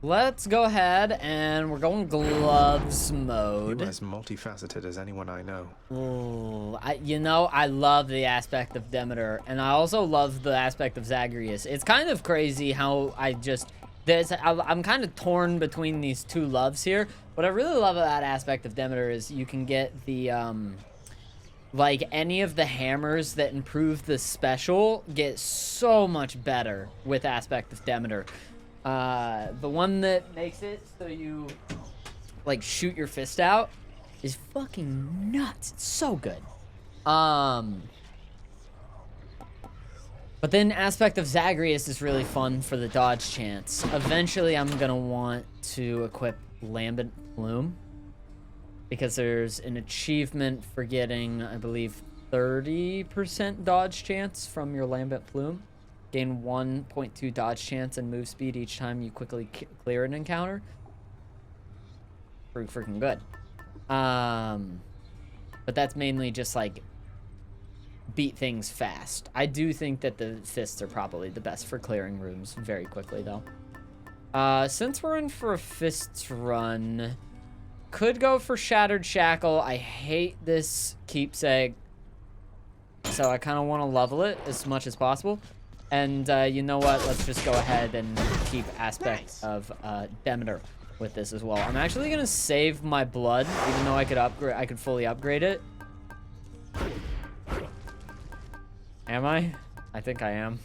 Let's go ahead and we're going gloves mode. You're as multifaceted as anyone I know. Ooh, I love the aspect of Demeter, and I also love the aspect of Zagreus. It's kind of crazy how I'm kind of torn between these two loves here. What I really love about that aspect of Demeter is you can get the, like, any of the hammers that improve the special get so much better with aspect of Demeter. The one that makes it so you, like, shoot your fist out is fucking nuts. It's so good. But then aspect of Zagreus is really fun for the dodge chance. Eventually, I'm gonna want to equip Lambent Plume because there's an achievement for getting, I believe, 30% dodge chance from your Lambent Plume. Gain 1.2 dodge chance and move speed each time you quickly clear an encounter. Pretty freaking good. But that's mainly just like beat things fast. I do think that the fists are probably the best for clearing rooms very quickly though. Since we're in for a fists run, could go for Shattered Shackle. I hate this keepsake, so I kind of want to level it as much as possible. And you know what? Let's just go ahead and keep aspect of Demeter with this as well. I'm actually gonna save my blood, even though I could fully upgrade it. Am I? I think I am.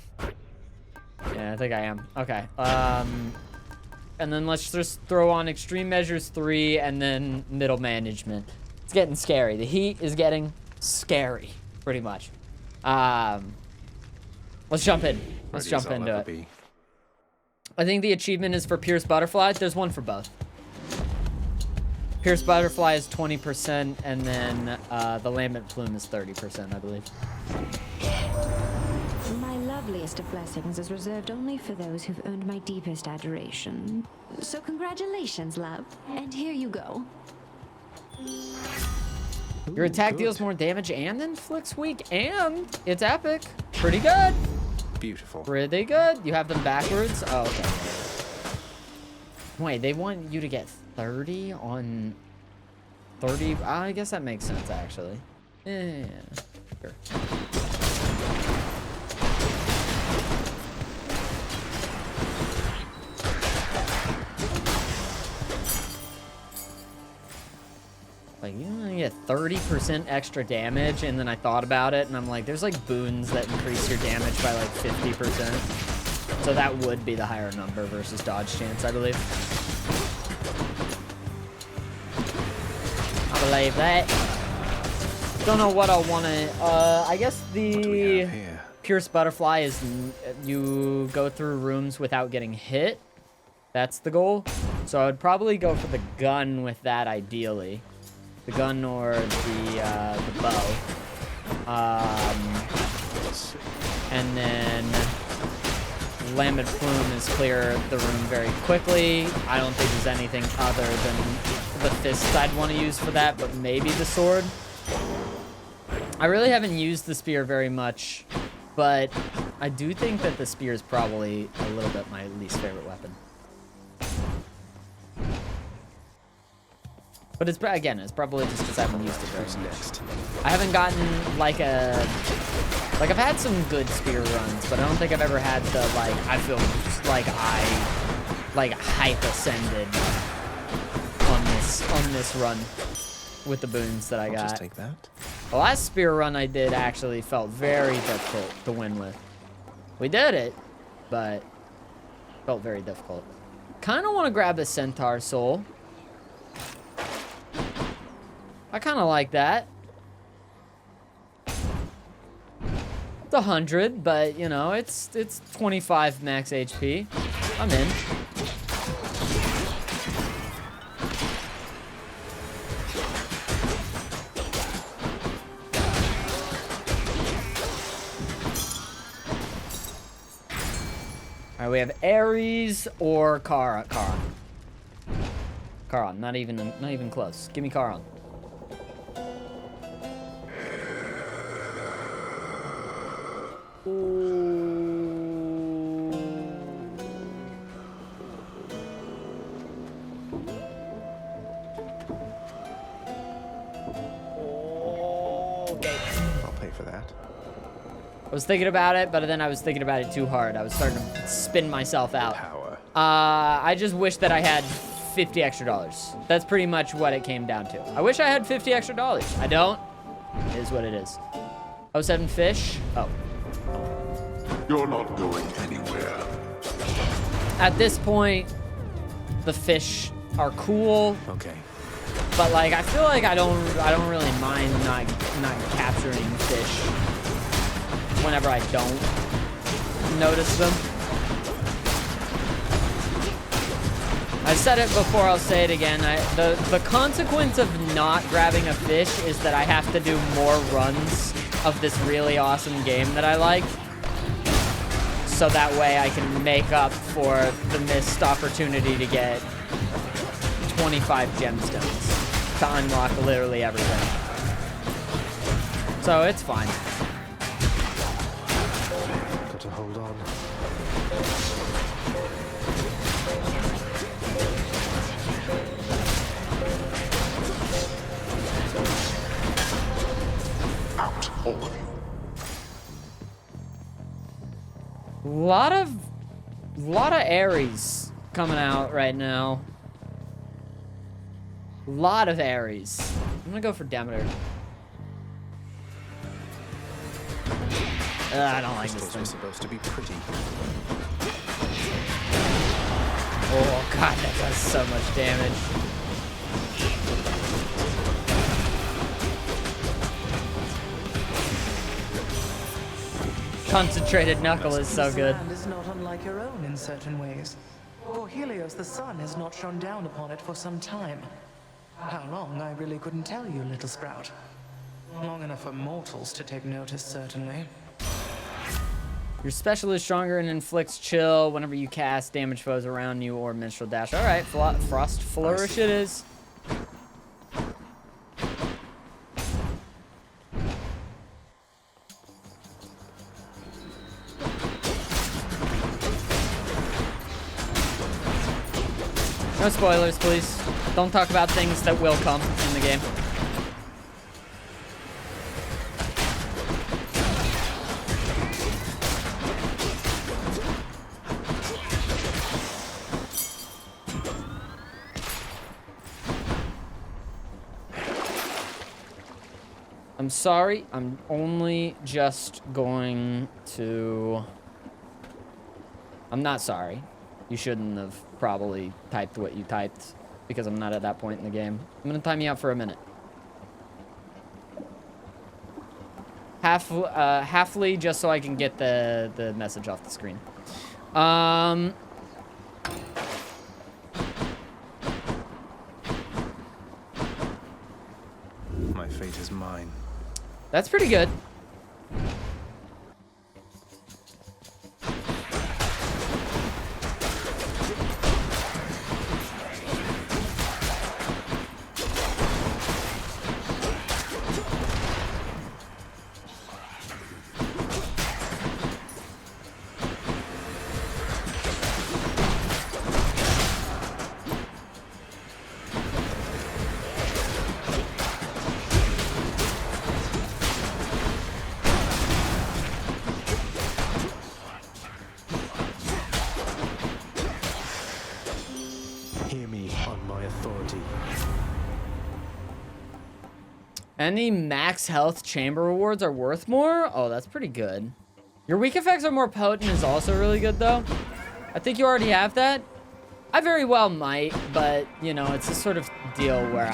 Yeah, I think I am. Okay. And then let's just throw on Extreme Measures 3 and then Middle Management. It's getting scary. The heat is getting scary, pretty much. Let's jump in. Let's jump into it. I think the achievement is for Pierce Butterfly. There's one for both. Pierce Butterfly is 20%, and then the Lambent Plume is 30%, I believe. My loveliest of blessings is reserved only for those who've earned my deepest adoration. So congratulations, love. And here you go. Your attack deals more damage and inflicts weak, and it's epic. Pretty good. Beautiful. Pretty good. You have them backwards? Oh, okay. Wait, they want you to get 30 on 30? I guess that makes sense, actually. Yeah, sure. Like, you only get 30% extra damage, and then I thought about it, and I'm like, there's like boons that increase your damage by like 50%. So that would be the higher number versus dodge chance, I believe. I believe that. Don't know what I want to... I guess the Pierce Butterfly is you go through rooms without getting hit. That's the goal. So I would probably go for the gun with that, ideally. The gun or the bow. And then Lambent Plume is clear the room very quickly. I don't think there's anything other than the fists I'd want to use for that, but maybe the sword. I really haven't used the spear very much, but I do think that the spear is probably a little bit my least favorite weapon. But it's probably just because I haven't used it very much. I haven't gotten like I've had some good spear runs, but I don't think I've ever had the I feel like I hype ascended on this run with the boons that I got. I'll just take that. The last spear run I did actually felt very difficult to win with. We did it, but felt very difficult. Kind of want to grab the Centaur Soul. I kind of like that. It's 100, but you know, it's 25 max HP. I'm in. All right, we have Ares or Charon. Charon, not even close. Give me Charon. I was thinking about it, but then I was thinking about it too hard. I was starting to spin myself out. Power. I just wish that I had $50 extra. That's pretty much what it came down to. I wish I had $50 extra. I don't. It is what it is. 07 fish. Oh. You're not going anywhere. At this point, the fish are cool, Okay. but like I feel like I don't really mind not capturing fish whenever I don't notice them. I said it before, I'll say it again. The consequence of not grabbing a fish is that I have to do more runs of this really awesome game that I like. So that way I can make up for the missed opportunity to get 25 gemstones to unlock literally everything. So it's fine. Got to hold on. Out, all of you. Lot of Aries coming out right now. Lot of Aries. I'm gonna go for Demeter. I don't like this Crystals thing. were supposed to be pretty. Oh god, that does so much damage. Concentrated knuckle is so good. This land is not unlike your own in certain ways. For Helios, the sun has not shone down upon it for some time. How long, I really couldn't tell you, little sprout. Long enough for mortals to take notice, certainly. Your special is stronger and inflicts chill whenever you cast damage foes around you or minstrel dash. All right, frost flourish it is. No spoilers, please. Don't talk about things that will come in the game. I'm sorry, I'm only just going to... I'm not sorry. You shouldn't have probably typed what you typed because I'm not at that point in the game. I'm gonna time you out for a minute. Halfly, just so I can get the message off the screen. My fate is mine. That's pretty good. Hear me on my authority. Any max health chamber rewards are worth more? Oh, that's pretty good. Your weak effects are more potent is also really good, though. I think you already have that. I very well might, but, you know, it's a sort of deal where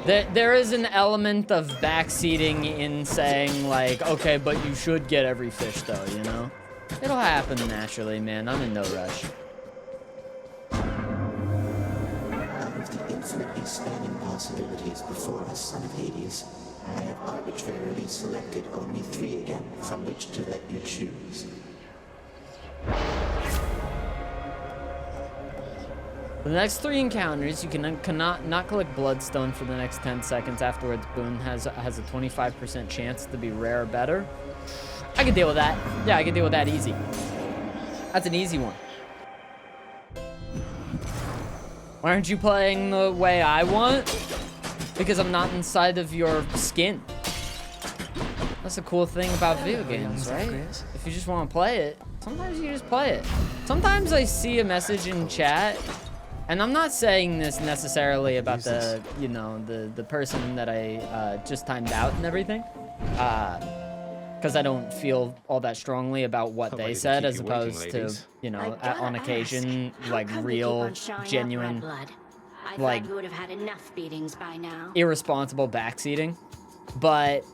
there is an element of backseating in saying, like, okay, but you should get every fish, though, you know? It'll happen naturally, man. I'm in no rush. Out of the infinitely spanning possibilities before us, son of Hades, I have arbitrarily selected only 3 again from which to let you choose. For the next 3 encounters, you cannot not collect Bloodstone for the next 10 seconds. Afterwards, Boon has a 25% chance to be rare or better. I can deal with that. Yeah, I can deal with that easy. That's an easy one. Why aren't you playing the way I want? Because I'm not inside of your skin. That's the cool thing about video Hello, young games, right? Zacharias. If you just want to play it, sometimes you just play it. Sometimes I see a message in chat, and I'm not saying this necessarily about the, you know, the person that I just timed out and everything, because I don't feel all that strongly about what Hope I they didn't said keep as you waiting, opposed to, ladies. you know, I gotta on occasion, like real, genuine, I like, thought you would have had enough beatings by now. irresponsible backseating. But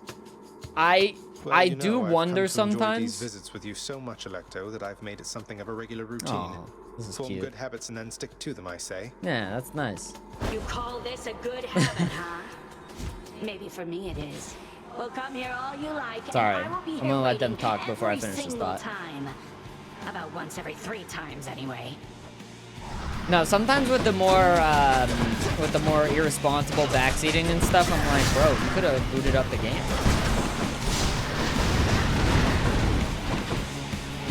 I Well, I you do know, I've wonder come to enjoy sometimes. these visits with you so much, Electo, that I've made it something of a regular routine. Oh, this is Form cute. good habits and then stick to them, I say. Yeah, that's nice. You call this a good habit, huh? Maybe for me it is. Well, come here all you like. It's alright. and I will be I'm here gonna let them waiting talk before I every finish this single thought. time. About once every 3 times, anyway. No, sometimes with the more irresponsible backseating and stuff, I'm like, bro, you could have booted up the game.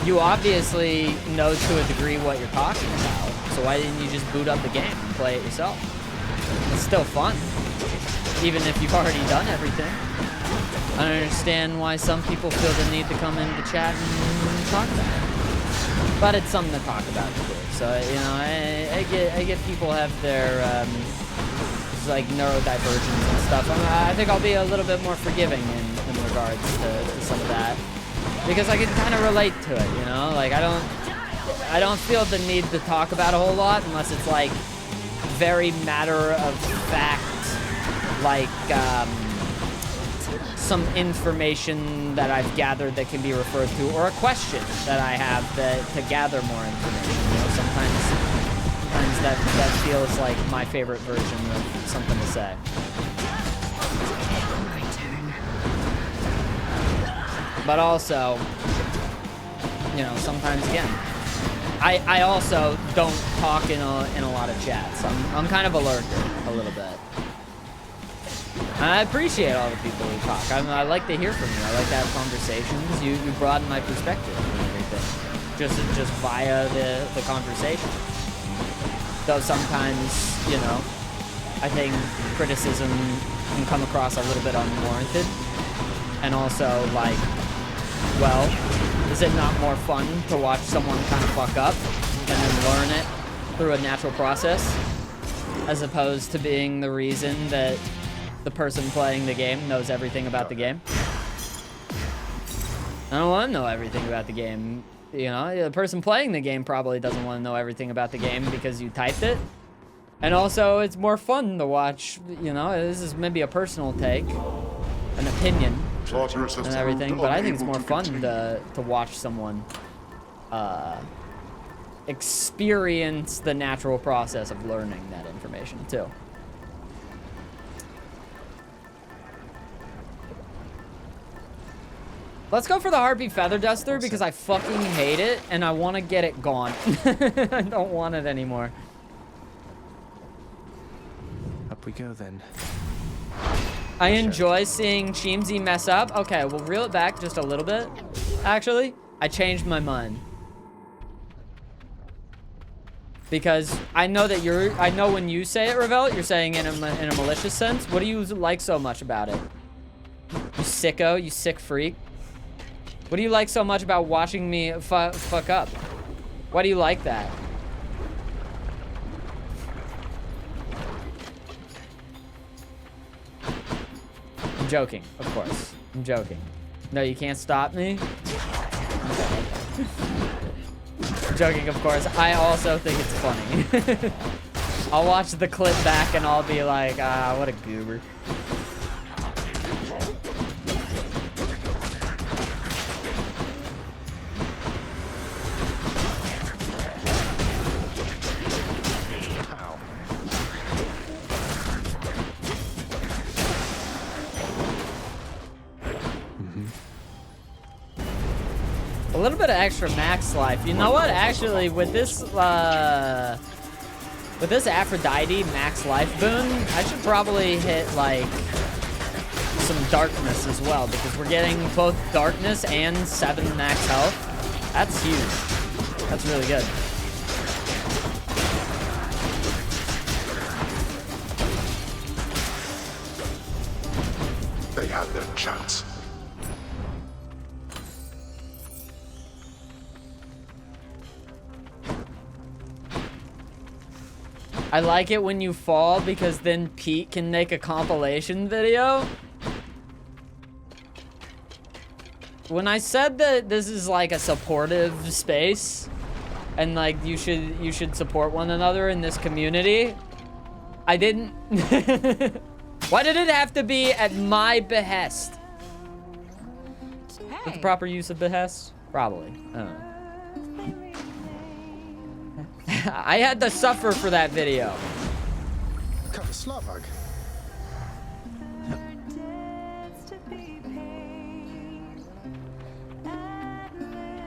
You obviously know to a degree what you're talking about, so why didn't you just boot up the game and play it yourself? It's still fun, even if you've already done everything. I don't understand why some people feel the need to come into chat and talk about it. But it's something to talk about too. So, you know, I get people have their like neurodivergence and stuff. I think I'll be a little bit more forgiving in regards to some of that, because I can kind of relate to it. You know, like I don't feel the need to talk about a whole lot unless it's like very matter of fact, like some information that I've gathered that can be referred to, or a question that I have to gather more information. You know, sometimes that feels like my favorite version of something to say. My turn. But also, you know, sometimes again, I also don't talk in a lot of chats. I'm kind of a lurker a little bit. I appreciate all the people who talk. I like to hear from you. I like to have conversations. You broaden my perspective and everything, just via the conversation. Though sometimes, you know, I think criticism can come across a little bit unwarranted. And also, like, well, is it not more fun to watch someone kind of fuck up and then learn it through a natural process, as opposed to being the reason that the person playing the game knows everything about the game? I don't want to know everything about the game. You know, the person playing the game probably doesn't want to know everything about the game because you typed it. And also, it's more fun to watch, you know, this is maybe a personal take, an opinion, and everything, but I think it's more fun to watch someone experience the natural process of learning that information, too. Let's go for the Harpy Feather Duster because I fucking hate it and I want to get it gone. I don't want it anymore. Up we go then. I enjoy seeing Cheemsy mess up. Okay, we'll reel it back just a little bit. Actually, I changed my mind. Because I know that I know when you say it, Revel, you're saying it in a malicious sense. What do you like so much about it? You sicko, you sick freak. What do you like so much about watching me fuck up? Why do you like that? I'm joking, of course. I'm joking. No, you can't stop me. I'm joking, of course. I also think it's funny. I'll watch the clip back and I'll be like, ah, what a goober. A little bit of extra max life. You know what? Actually, with this Aphrodite max life boon, I should probably hit like some darkness as well, because we're getting both darkness and 7 max health. That's huge. That's really good. They had their chance. I like it when you fall because then Pete can make a compilation video. When I said that this is like a supportive space and like you should support one another in this community, I didn't. Why did it have to be at my behest? With the proper use of behest? Probably. I don't know. I had to suffer for that video. Slavag.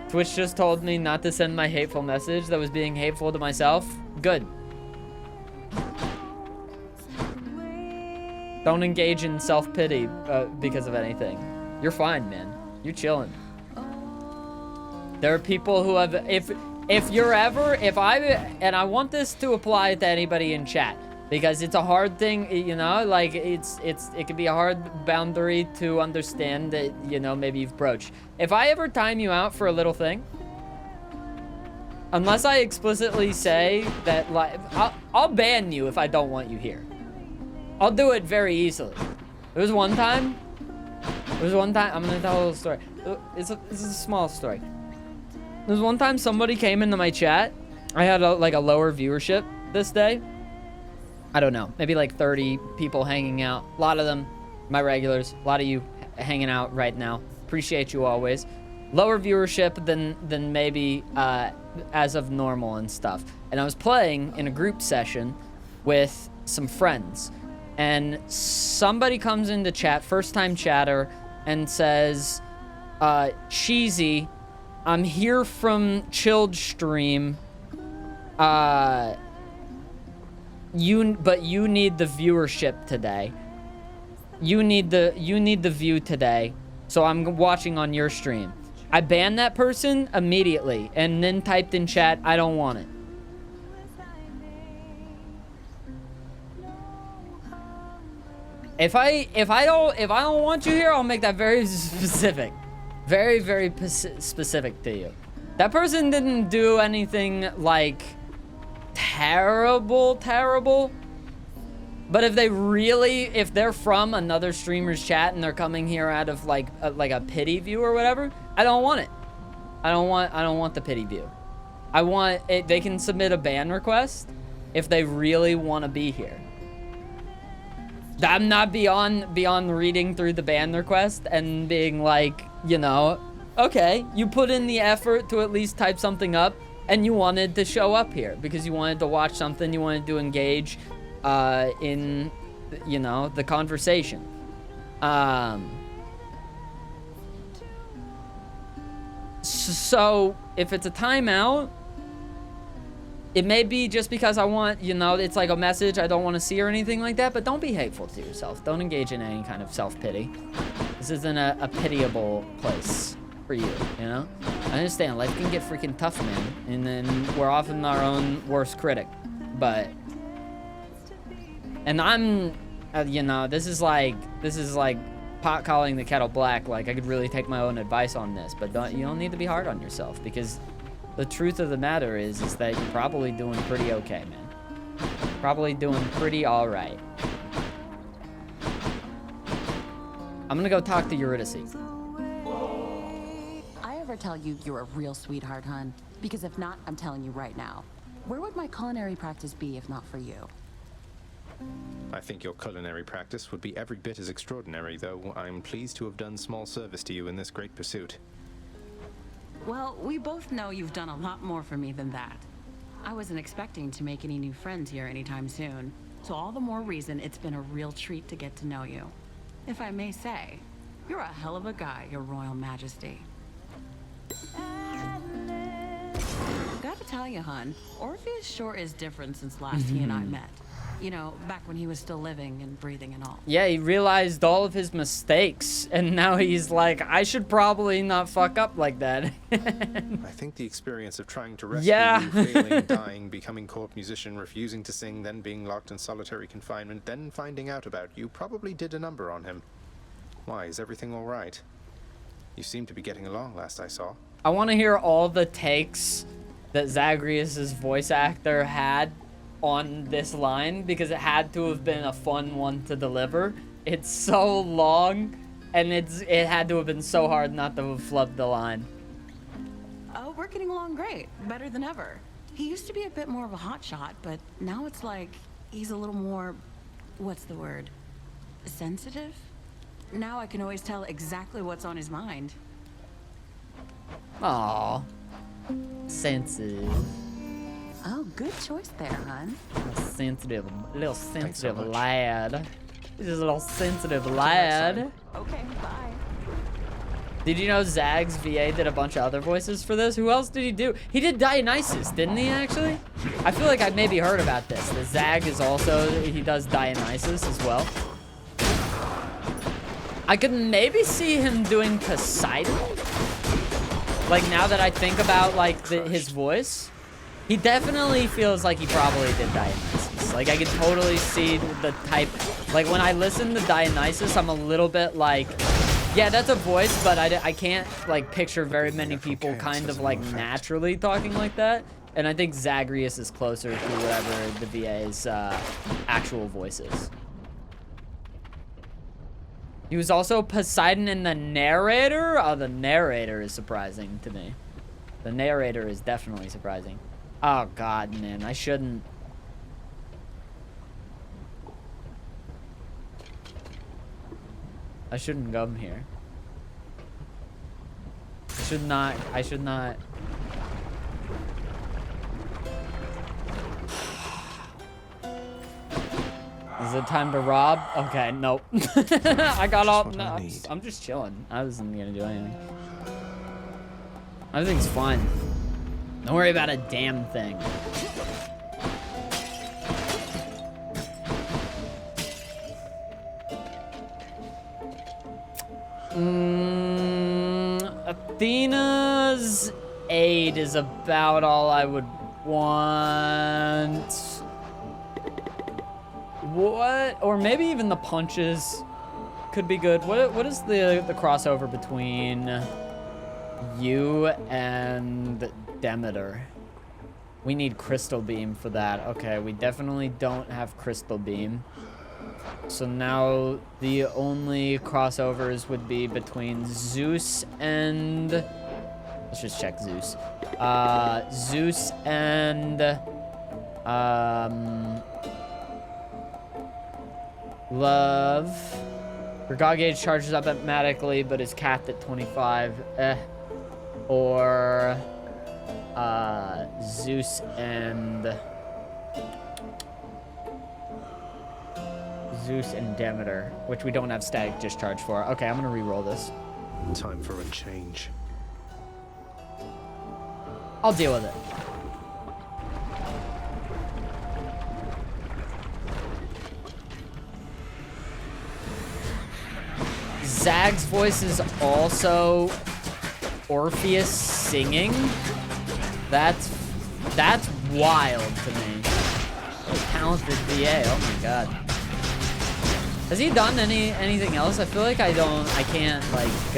Twitch just told me not to send my hateful message that was being hateful to myself. Good. Don't engage in self-pity because of anything. You're fine, man. You're chilling. There are people who have, if I want this to apply to anybody in chat, because it's a hard thing, you know, like it can be a hard boundary to understand that, you know, maybe you've broached. If I ever time you out for a little thing, unless I explicitly say that, like, I'll ban you if I don't want you here. I'll do it very easily. There was one time, I'm gonna tell a little story. It's a small story. There was one time somebody came into my chat. I had like a lower viewership this day. I don't know, maybe like 30 people hanging out. A lot of them, my regulars. A lot of you hanging out right now. Appreciate you always. Lower viewership than maybe as of normal and stuff. And I was playing in a group session with some friends. And somebody comes into chat, first time chatter, and says, Cheesy, I'm here from Chilled Stream. But you need the viewership today. You need the view today. So I'm watching on your stream. I banned that person immediately and then typed in chat, I don't want it. If I don't want you here, I'll make that very specific. Very, very specific to you. That person didn't do anything like terrible. But if they're from another streamer's chat and they're coming here out of like a pity view or whatever, I don't want it. I don't want the pity view. I want it. They can submit a ban request if they really want to be here. I'm not beyond reading through the ban request and being like, you know, okay, you put in the effort to at least type something up and you wanted to show up here because you wanted to watch something, you wanted to engage in, you know, the conversation. So if it's a timeout, it may be just because I want, you know, it's like a message I don't want to see or anything like that, but don't be hateful to yourself. Don't engage in any kind of self-pity. This isn't a pitiable place for you, you know? I understand, life can get freaking tough, man, and then we're often our own worst critic, but... And I'm, you know, this is like pot calling the kettle black. Like, I could really take my own advice on this, but you don't need to be hard on yourself, because the truth of the matter is that you're probably doing pretty okay, man. Probably doing pretty all right. I'm gonna go talk to Eurydice. I ever tell you you're a real sweetheart, hun? Because if not, I'm telling you right now. Where would my culinary practice be if not for you? I think your culinary practice would be every bit as extraordinary, though I'm pleased to have done small service to you in this great pursuit. Well, we both know you've done a lot more for me than that. I wasn't expecting to make any new friends here anytime soon, so all the more reason it's been a real treat to get to know you. If I may say, you're a hell of a guy, Your Royal Majesty. Gotta tell you, hun, Orpheus sure is different since last he and I met. You know, back when he was still living and breathing and all. Yeah, he realized all of his mistakes, and now he's like, I should probably not fuck up like that. I think the experience of trying to rescue you, failing, dying, becoming court musician, refusing to sing, then being locked in solitary confinement, then finding out about you probably did a number on him. Why, is everything all right? You seem to be getting along last I saw. I want to hear all the takes that Zagreus' voice actor had on this line because it had to have been a fun one to deliver. It's so long, and it had to have been so hard not to have flubbed the line. Oh, we're getting along great. Better than ever. He used to be a bit more of a hotshot, but now it's like he's a little more, what's the word? Sensitive? Now I can always tell exactly what's on his mind. Aww. Sensitive. Oh, good choice there, hun. Little sensitive lad. This is a little sensitive lad. Okay, bye. Did you know Zag's VA did a bunch of other voices for this? Who else did he do? He did Dionysus, didn't he, actually? I feel like I maybe heard about this. The Zag is also, he does Dionysus as well. I could maybe see him doing Poseidon. Like, now that I think about, like, his voice, he definitely feels like he probably did Dionysus. Like, I could totally see the type. Like, when I listen to Dionysus, I'm a little bit like, yeah, that's a voice, but I can't, like, picture very many people kind of, like, naturally talking like that. And I think Zagreus is closer to whatever the VA's actual voice is. He was also Poseidon in the narrator? Oh, the narrator is surprising to me. The narrator is definitely surprising. Oh, God, man. I shouldn't come here. I should not. Is it time to rob? Okay, nope. I got off. No, I'm just chilling. I wasn't gonna do anything. Everything's fine. Don't worry about a damn thing. Athena's aid is about all I would want. What? Or maybe even the punches could be good. What is the crossover between you and Demeter? We need Crystal Beam for that. Okay, we definitely don't have Crystal Beam. So now the only crossovers would be between Zeus and... Let's just check Zeus. Zeus and... Love. Her God gauge charges up automatically, but is capped at 25. Or... Zeus and... Zeus and Demeter, which we don't have static discharge for. Okay, I'm gonna re-roll this. Time for a change. I'll deal with it. Zag's voice is also Orpheus singing. That's wild to me. What a talented VA, oh my god. Has he done anything else? I feel like I can't, like,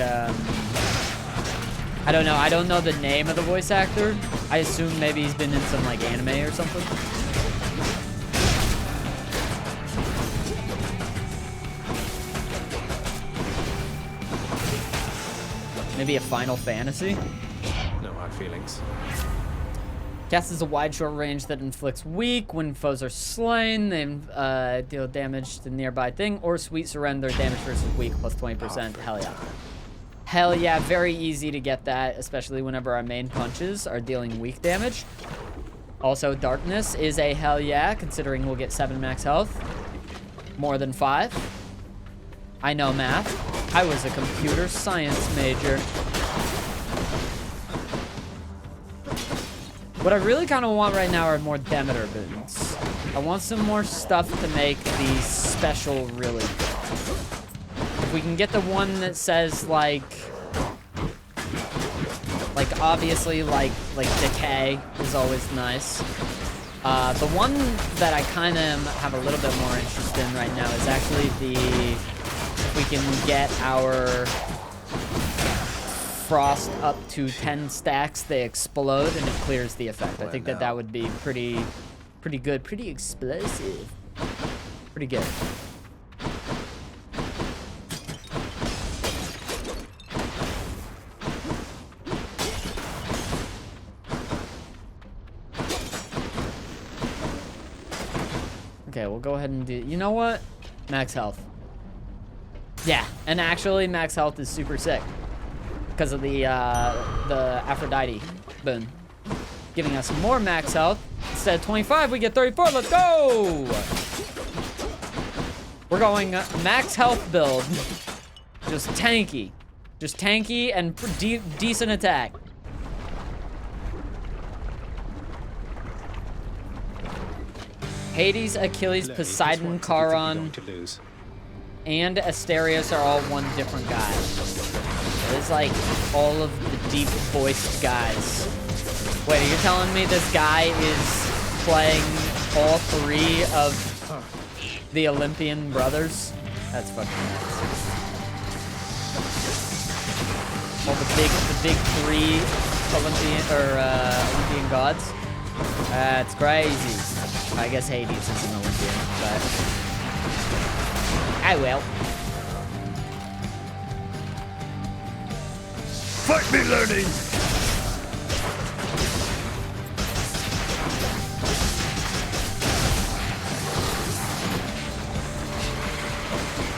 I don't know. I don't know the name of the voice actor. I assume maybe he's been in some, like, anime or something. Maybe a Final Fantasy? No hard feelings. Casts a wide short range that inflicts weak. When foes are slain, they deal damage to nearby thing. Or Sweet Surrender, damage versus weak, plus 20%. Hell yeah. Hell yeah, very easy to get that, especially whenever our main punches are dealing weak damage. Also, Darkness is a hell yeah, considering we'll get 7 max health. More than 5. I know math. I was a computer science major. What I really kind of want right now are more Demeter boons. I want some more stuff to make these special really good. If we can get the one that says, like obviously, like Decay is always nice. The one that I kind of have a little bit more interest in right now is actually if we can get our Frost up to 10 stacks, they explode and it clears the effect. I think that would be pretty Pretty good, pretty explosive. Pretty good. Okay, we'll go ahead and do, you know what? Max health. Yeah, and actually max health is super sick because of the Aphrodite boon. Giving us more max health. Instead of 25, we get 34. Let's go! We're going max health build. Just tanky. Just tanky and decent attack. Hades, Achilles, Poseidon, Charon, and Asterios are all one different guy. It's like all of the deep-voiced guys. Wait, you're telling me this guy is playing all three of the Olympian brothers? That's fucking nuts. All the big three Olympian gods. That's crazy. I guess Hades is an Olympian, but I will. Fight me, learning!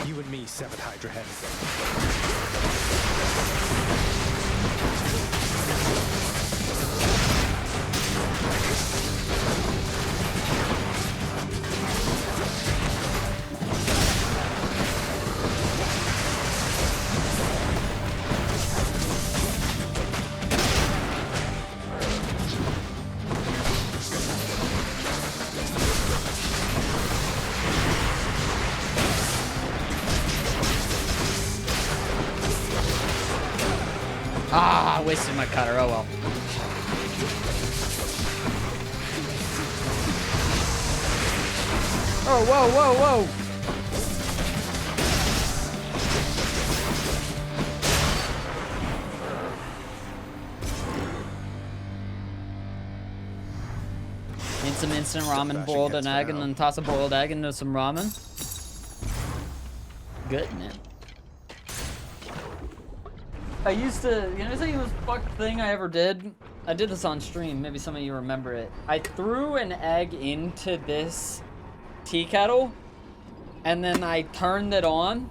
You and me, severed Hydra head. Ah, I wasted my cutter. Oh well. Oh, whoa, whoa, whoa. Need some instant ramen, boiled an egg, and then toss a boiled egg into some ramen. Good, man. I used to, you know, the most fucked thing I ever did? I did this on stream, maybe some of you remember it. I threw an egg into this tea kettle, and then I turned it on,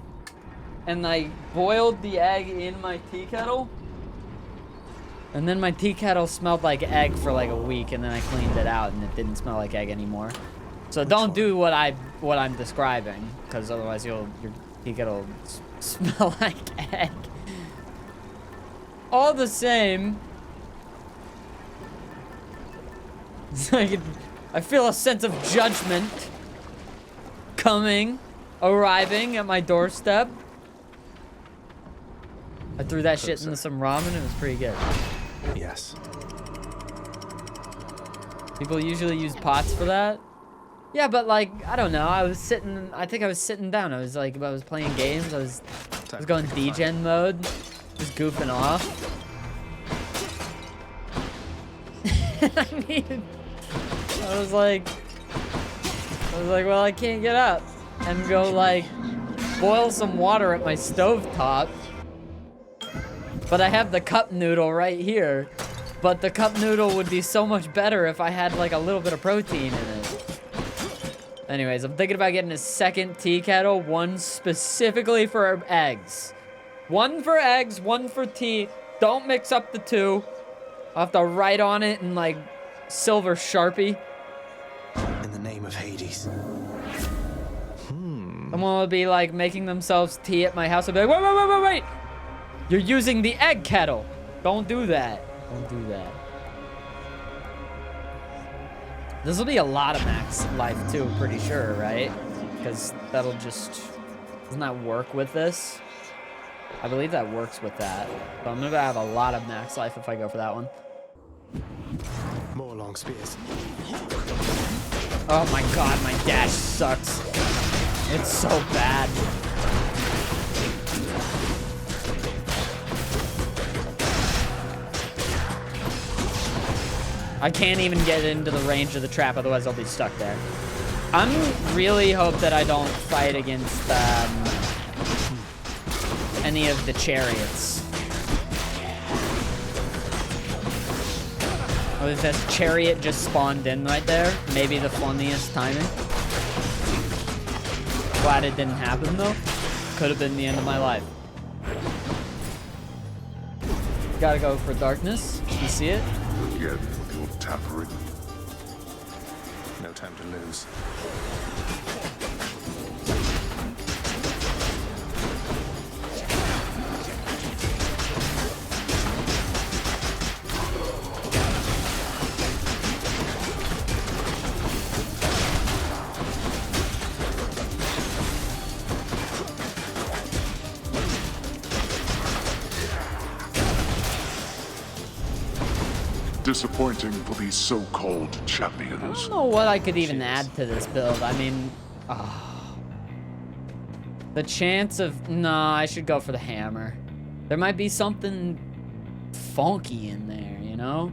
and I boiled the egg in my tea kettle, and then my tea kettle smelled like egg for like a week, and then I cleaned it out, and it didn't smell like egg anymore. So don't do what I'm describing, because otherwise your tea kettle will smell like egg. All the same, it's like I feel a sense of judgment arriving at my doorstep. I threw that shit into some ramen. It was pretty good. Yes. People usually use pots for that. Yeah, but like, I don't know. I think I was sitting down. I was playing games. I was going degen mode. Just goofing off. I was like, well, I can't get up and go like boil some water at my stovetop. But I have the cup noodle right here. But the cup noodle would be so much better if I had like a little bit of protein in it. Anyways, I'm thinking about getting a second tea kettle, one specifically for eggs. One for eggs, one for tea. Don't mix up the two. I'll have to write on it in like silver Sharpie. In the name of Hades. Someone will be like making themselves tea at my house. I'll be like, wait. You're using the egg kettle. Don't do that. Don't do that. This will be a lot of max life too, pretty sure, right? Because that'll just, doesn't that work with this? I believe that works with that. So I'm gonna have a lot of max life if I go for that one. More long spears. Oh my god, my dash sucks. It's so bad. I can't even get into the range of the trap, otherwise I'll be stuck there. I'm really hope that I don't fight against any of the chariots. Oh, if that chariot just spawned in right there, maybe the funniest timing. Glad it didn't happen though. Could have been the end of my life. Gotta go for darkness. You see it? Again with your tampering. No time to lose. Disappointing for these so-called I champions. don't know what I could even add to this build. I mean, the chance of... No, I should go for the hammer. There might be something funky in there, you know?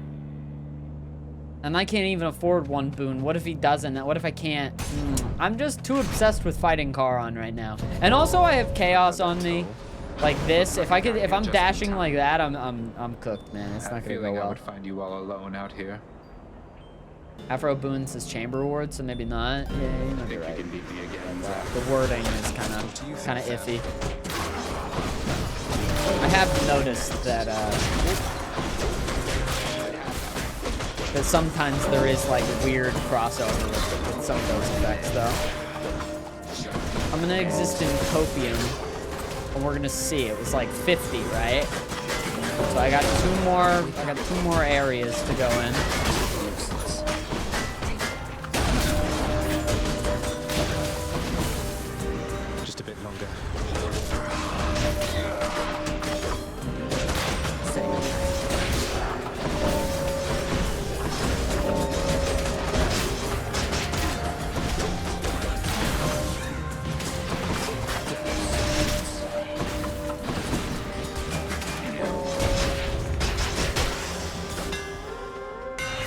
And I can't even afford one boon. What if he doesn't? What if I can't? I'm just too obsessed with fighting Charon right now. And also I have chaos on me. Like this, if I'm dashing like that, I'm cooked, man. It's not gonna go well. I would find you all alone out here. Afro boon says chamber ward, so maybe not. Yeah, you might be right. You can beat me again. The wording is kind of iffy. I have noticed that that sometimes there is like weird crossover with some of those effects, though. I'm gonna exist in copium. And we're gonna see. It was like 50, right? So I got two more areas to go in. Just a bit longer.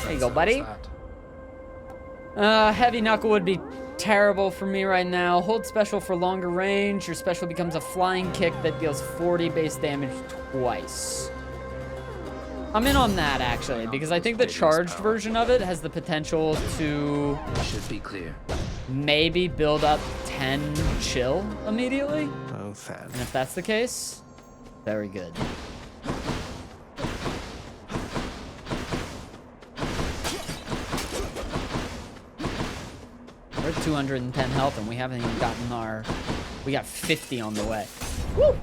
There you go, buddy. Heavy knuckle would be terrible for me right now. Hold special for longer range. Your special becomes a flying kick that deals 40 base damage twice. I'm in on that actually, because I think the charged version of it has the potential to Should be clear. maybe build up 10 chill immediately. Oh, Than. And if that's the case, very good. We're at 210 health and we haven't even gotten our... We got 50 on the way. Woo!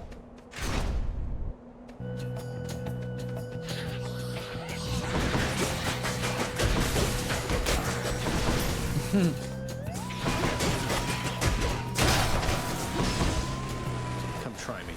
Come try me.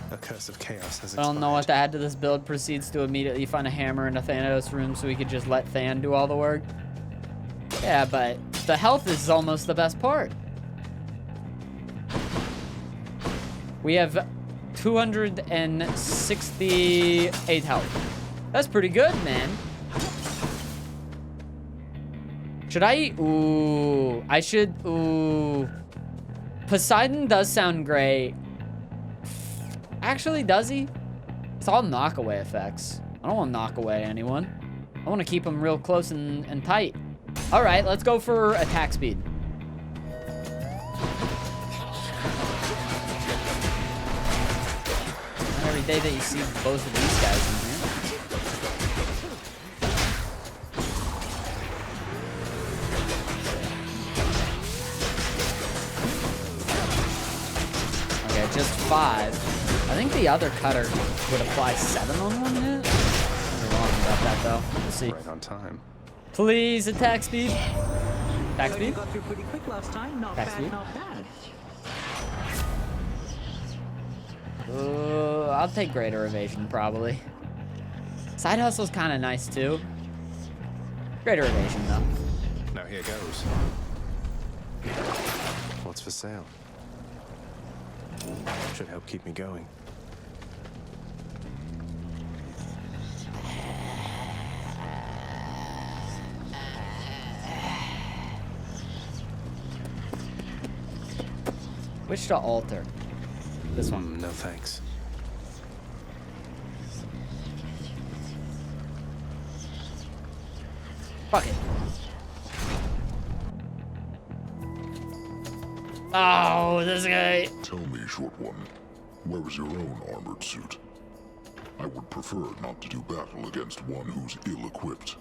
A curse of chaos has I don't know what to add to this build. Proceeds to immediately find a hammer in a Thanatos room so we could just let Than do all the work. Yeah, but the health is almost the best part. We have 268 health. That's pretty good, man. Should I? Ooh, I should. Ooh. Poseidon does sound great. Actually, does he? It's all knockaway effects. I don't want to knock away anyone. I want to keep them real close and tight. All right, let's go for attack speed. Not every day that you see both of these guys in here. Okay, just 5. I think the other cutter would apply 7 on one hit. I'm wrong about that though. We'll see. Right on time. Please, attack speed. Attack You speed. got through pretty quick last time. Not Attack bad, speed. not bad. I'll take greater evasion probably. Side hustle's kind of nice too. Greater evasion though. here goes. What's for sale? Should help keep me going. Which to alter? This one. No thanks. Fuck it. Oh, this guy. Tell me, Short One, where is your own armored suit? I would prefer not to do battle against one who's ill-equipped.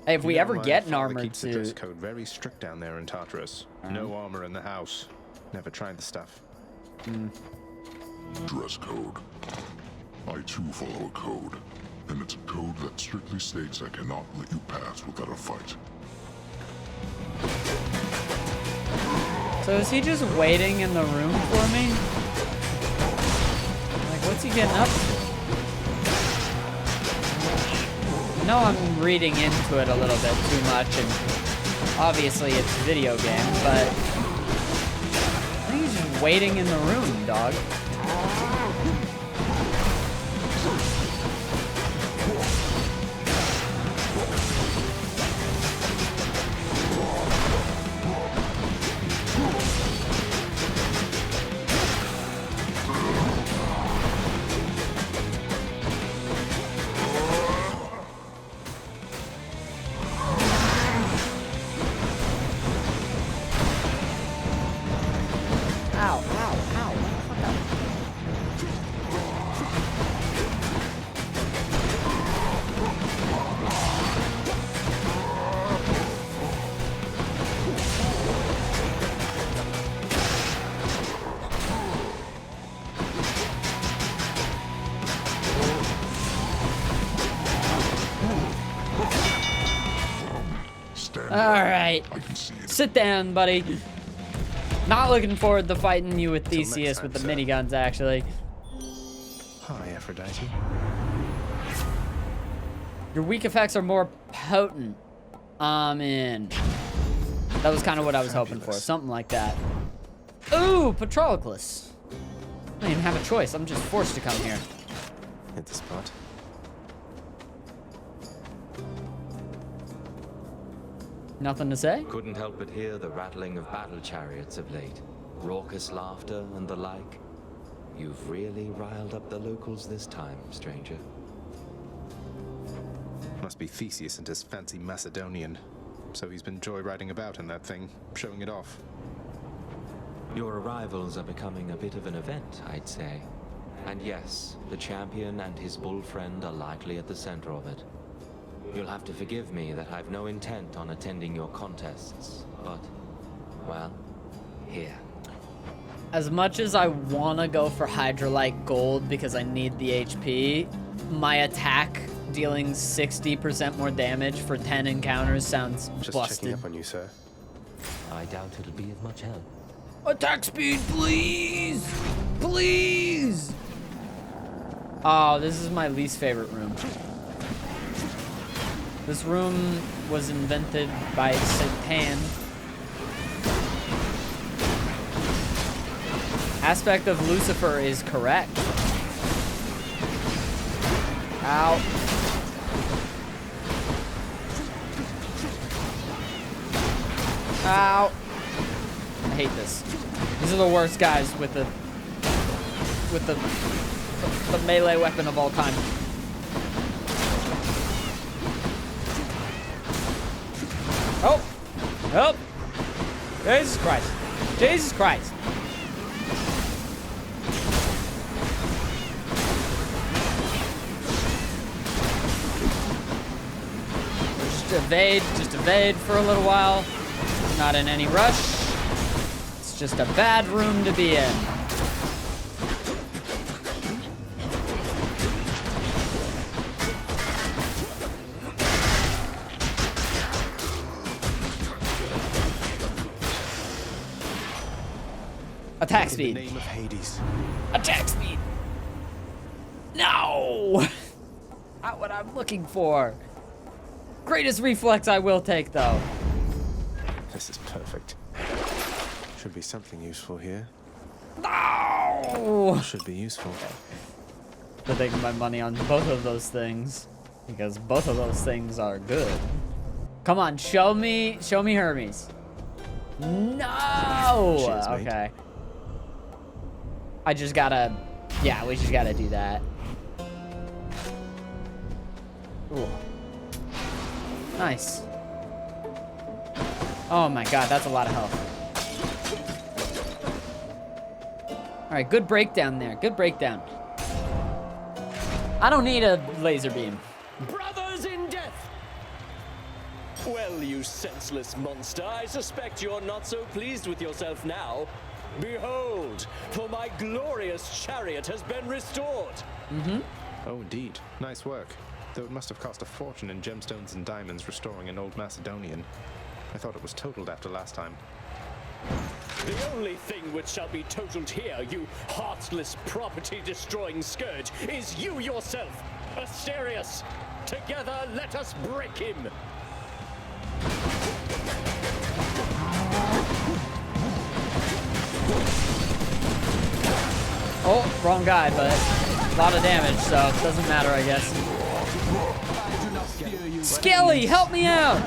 Hey, if we ever get an father armored keeps the dress suit. code very strict down there in Tartarus. No armor in the house. Never tried the stuff. Dress code. I too follow a code, and it's a code that strictly states I cannot let you pass without a fight. So is he just waiting in the room for me? Like, what's he getting up to? I know I'm reading into it a little bit too much, and obviously it's a video game, but I think he's just waiting in the room, dog. Alright. Sit down, buddy. Not looking forward to fighting you with Theseus with the miniguns, actually. Hi, Aphrodite. Your weak effects are more potent. I'm in. That was kind of what I was hoping for. Something like that. Ooh, Patroclus. I don't even have a choice. I'm just forced to come here. Hit the spot. Nothing to say? Couldn't help but hear the rattling of battle chariots of late. Raucous laughter and the like. You've really riled up the locals this time, stranger. Must be Theseus and his fancy Macedonian. So he's been joyriding about in that thing, showing it off. Your arrivals are becoming a bit of an event, I'd say. And yes, the champion and his bull friend are likely at the center of it. You'll have to forgive me that I've no intent on attending your contests, but, well, here. As much as I want to go for Hydrolite Gold because I need the HP, my attack dealing 60% more damage for 10 encounters sounds Just busted. checking up on you, sir. I doubt it'll be of much help. Attack speed, please! Please! Oh, this is my least favorite room. This room was invented by Satan. Aspect of Lucifer is correct. Ow. Ow. I hate this. These are the worst guys with the melee weapon of all time. Oh! Help! Jesus Christ. Jesus Christ. Just evade for a little while. Not in any rush. It's just a bad room to be in. Attack speed. In the name of Hades. Attack speed. No! Not what I'm looking for. Greatest reflex I will take, though. This is perfect. Should be something useful here. No! Should be useful. I'm taking my money on both of those things because both of those things are good. Come on, show me Hermes. No! Cheers, mate. Okay. I just gotta, yeah, we just gotta do that. Ooh. Nice. Oh my god, that's a lot of health. Alright, good breakdown there. Good breakdown. I don't need a laser beam. Brothers in death! Well, you senseless monster, I suspect you're not so pleased with yourself now. Behold, for my glorious chariot has been restored. Mm-hmm. Oh, indeed. Nice work. Though it must have cost a fortune in gemstones and diamonds restoring an old Macedonian. I thought it was totaled after last time. The only thing which shall be totaled here, you heartless property-destroying scourge, is you yourself, Asterius. Together, let us break him. Oh, wrong guy, but a lot of damage, so it doesn't matter, I guess. Skelly, help me out!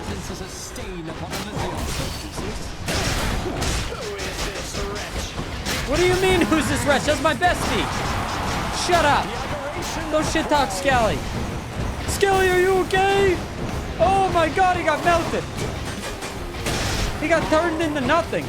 What do you mean, who's this wretch? That's my bestie! Shut up! Don't shit talk Skelly! Skelly, are you okay? Oh my god, he got melted! He got turned into nothing!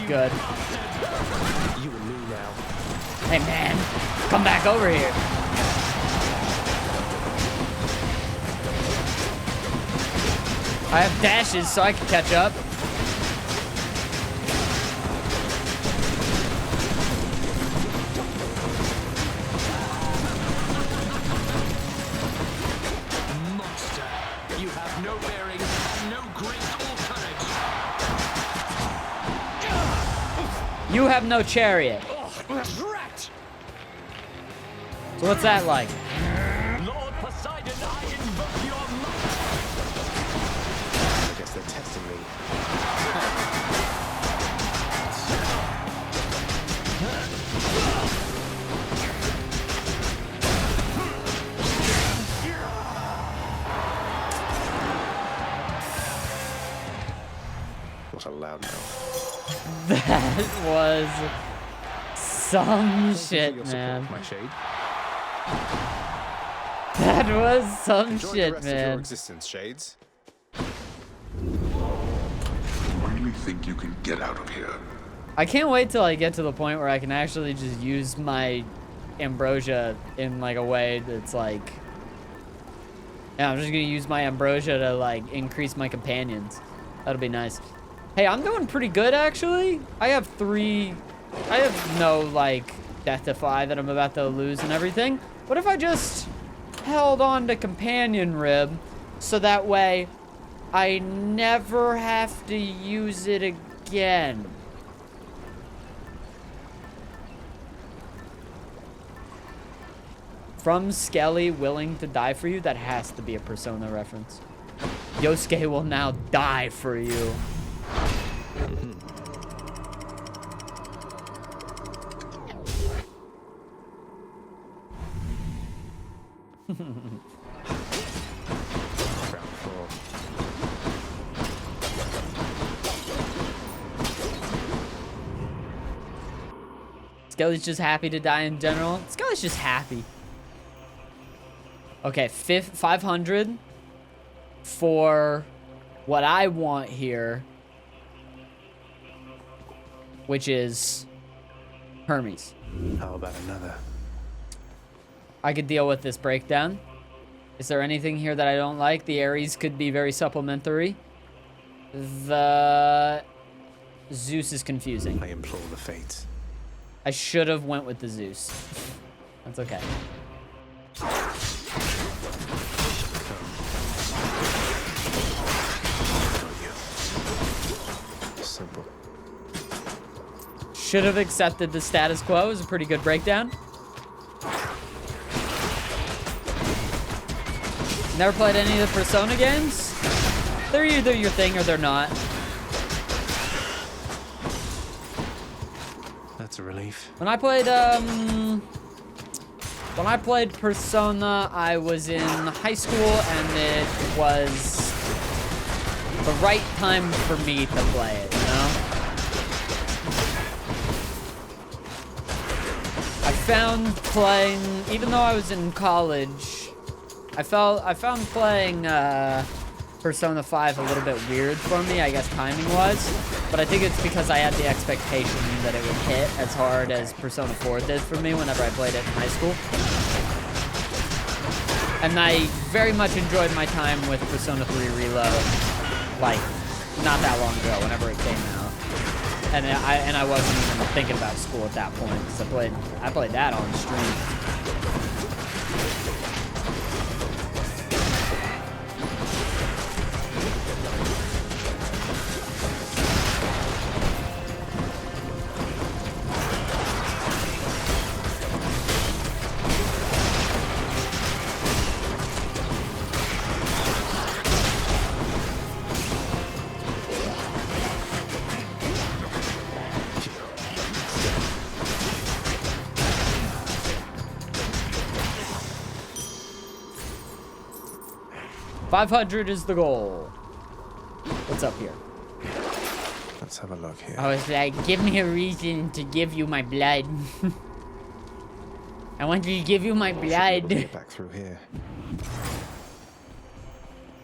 Good. You and me now. Hey man, come back over here. I have dashes so I can catch up. Monster, you have no bearing and no grace or courage. You have no chariot. Rat! So what's that like? Lord Poseidon, I invoke your might. I guess they're testing me. What a loudmouth. That was some shit, man. My shade. That was some Enjoy shit, the rest of man. your existence, Shades. You really think you can get out of here? I can't wait till I get to the point where I can actually just use my ambrosia in like a way that's like, yeah, I'm just gonna use my ambrosia to like increase my companions. That'll be nice. Hey, I'm doing pretty good actually. I have no like death defy that I'm about to lose and everything. What if I just held on to companion rib so that way I never have to use it again? From Skelly willing to die for you, that has to be a Persona reference. Yosuke will now die for you. Skelly's just happy to die in general. Skelly's just happy. Okay, 500 for what I want here, which is Hermes. How about another? I could deal with this breakdown. Is there anything here that I don't like? The Ares could be very supplementary. The Zeus is confusing. I implore the fates. I should have went with the Zeus. That's okay. Simple. Should have accepted the status quo. It was a pretty good breakdown. Never played any of the Persona games? They're either your thing or they're not. That's a relief. When I played Persona, I was in high school and it was the right time for me to play it, you know? I found playing, even though I was in college, I found playing Persona 5 a little bit weird for me, I guess timing-wise. But I think it's because I had the expectation that it would hit as hard as Persona 4 did for me whenever I played it in high school. And I very much enjoyed my time with Persona 3 Reload, like, not that long ago, whenever it came out. And I wasn't even thinking about school at that point, because I played that on stream. 500 is the goal. What's up here? Let's have a look here. I was like, give me a reason to give you my blood. I want to give you my blood. Get back through here.